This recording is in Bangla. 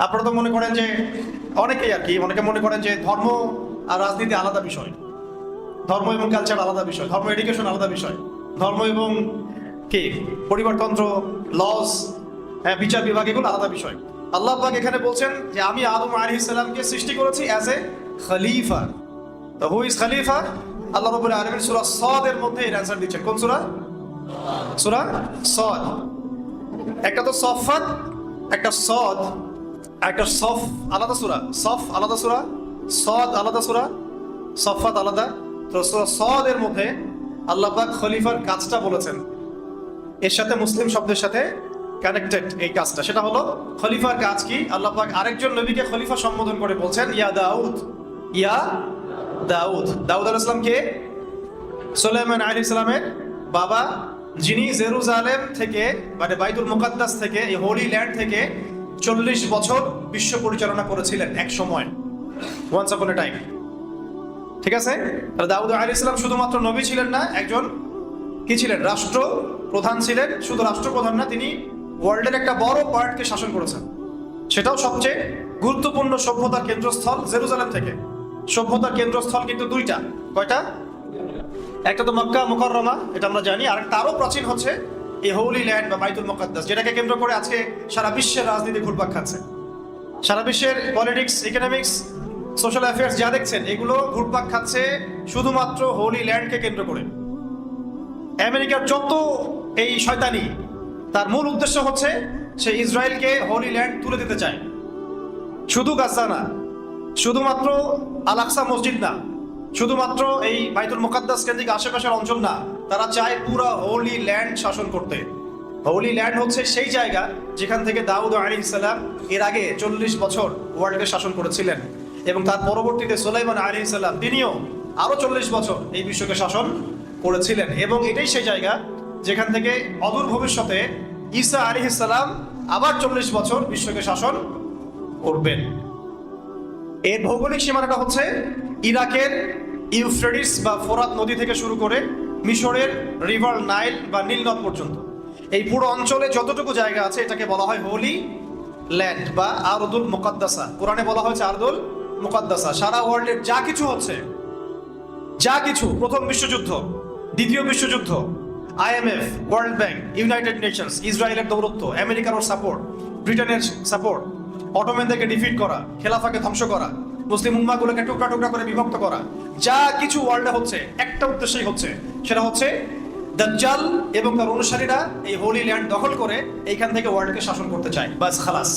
আপনারা তো মনে করেন যে অনেকেই আর কি, অনেকে মনে করেন যে ধর্ম আর রাজনীতি আলাদা বিষয়, ধর্ম এবং কালচার আলাদা বিষয়, ধর্ম এডুকেশন আলাদা বিষয়, ধর্ম এবং কি পরিবারতন্ত্র, লস, বিচার বিভাগ এগুলো আলাদা বিষয়। আল্লাহ পাক এখানে বলছেন যে আমি আদম আলাইহিস সালামকে সৃষ্টি করেছি অ্যাজ এ খলিফা। তো হু ইজ খলিফা? আল্লাহ রাব্বুল আলামিন সূরা সাদ এর মধ্যে এর অ্যানসার দিচ্ছেন। কোন সূরা? সূরা সাদ। একটা তো সফাত, একটা সদ, একটা সফ আলাদা সূরা, সফ আলাদা সূরা, সদ আলাদা সূরা, সফাত আলাদা। তো সূরা সদ এর মধ্যে আল্লাহ পাক খলিফার কাজটা বলেছেন, এর সাথে মুসলিম শব্দের সাথে কানেক্টেড এই কাজটা। সেটা হলো খলিফার কাজ কি? আল্লাহ পাক আরেকজন নবীকে খলিফা সম্বোধন করে বলছেন ইয়া দাউদ, ইয়া দাউদ। দাউদ আলাইহিস সালাম কে? সুলাইমান আলাইহিস সালামের বাবা, যিনি জেরুজালেম থেকে মানে বাইতুল মুকাদ্দাস থেকে, এই হোলি ল্যান্ড থেকে 40 বছর বিশ্ব পরিচালনা করেছিলেন এক সময়, ওয়ান্স আপন এ টাইম। ঠিক আছে? তাহলে দাউদ আলাইহিস সালাম শুধুমাত্র নবী ছিলেন না, একজন কি ছিলেন? রাষ্ট্র প্রধান ছিলেন। শুধু রাষ্ট্রপ্রধান না, তিনি ওয়ার্ল্ডের একটা বড় পার্টকে শাসন করেছেন, সেটাও সবচেয়ে গুরুত্বপূর্ণ সভ্যতার কেন্দ্রস্থল জেরুজালেম থেকে। সভ্যতার কেন্দ্রস্থল কিন্তু দুইটা। কয়টা? একটা তো মক্কা মুকাররমা, এটা আমরা জানি, আর একটা আরো প্রাচীন হচ্ছে এই হোলি ল্যান্ড বা বাইতুল মুকাদ্দাস, যেটাকে কেন্দ্র করে আজকে সারা বিশ্বের রাজনীতি ঘুরপাক খাচ্ছে। সারা বিশ্বের পলিটিক্স, ইকোনমিক্স, সোশ্যাল অ্যাফেয়ার্স যা দেখছেন এগুলো ঘুরপাক খাচ্ছে শুধুমাত্র হোলি ল্যান্ডকে কেন্দ্র করে। আমেরিকার যত এই শয়তানি, তার মূল উদ্দেশ্য হচ্ছে সে ইসরায়েলকে হোলি ল্যান্ড তুলে দিতে চায়। শুধু গাজা না, শুধুমাত্র আল আকসা মসজিদ না, শুধুমাত্র এই বাইতুল মুকাদ্দাস কেন্দ্রিক আশেপাশের অঞ্চল না, তারা চায় পুরো হোলি ল্যান্ড শাসন করতে। হোলি ল্যান্ড হচ্ছে সেই জায়গা যেখান থেকে দাউদ আলাইহিস সালাম এর আগে 40 বছর ওয়ার্ল্ডকে শাসন করেছিলেন, এবং তার পরবর্তীতে সুলাইমান আলাইহিস সালাম তিনিও আরো 40 বছর এই বিশ্বকে শাসন করেছিলেন। এবং এটাই সেই জায়গা যেখান থেকে অদূর ভবিষ্যতে ঈসা আলাইহিস সালাম আবার 40 বছর বিশ্বকে শাসন করবেন। এর ভৌগোলিক সীমানাটা হচ্ছে ইরাকের ইউফ্রেটিস বা ফোরাত নদী থেকে শুরু করে মিশরের রিভার নাইল বা নীল নদ পর্যন্ত এই পুরো অঞ্চলে যতটুকু জায়গা আছে এটাকে বলা হয় হোলি ল্যান্ড বা আরদুল মুকাদ্দাসা। কোরআনে বলা হয়েছে আরদুল মুকাদ্দাসা। সারা ওয়ার্ল্ডের যা কিছু হচ্ছে, যা কিছু, প্রথম বিশ্বযুদ্ধ, দ্বিতীয় বিশ্বযুদ্ধ, IMF, world bank, United Nations, ইসরায়েলের দৌরত্ব, আমেরিকার সাপোর্ট, ব্রিটেনের সাপোর্ট, অটোম্যানদেরকে ডিফিট করা, খেলাফাকে ধ্বংস করা, মুসলিম উম্মাহগুলোকে টুকরা টুকরা করে বিভক্ত করা, যা কিছু ওয়ার্ল্ডে হচ্ছে একটা উদ্দেশ্যই হচ্ছে, সেটা হচ্ছে দাজ্জাল এবং তার অনুসারীরা এই হোলি ল্যান্ড দখল করে এইখান থেকে ওয়ার্ল্ডকে শাসন করতে চায়। বাস খালাস।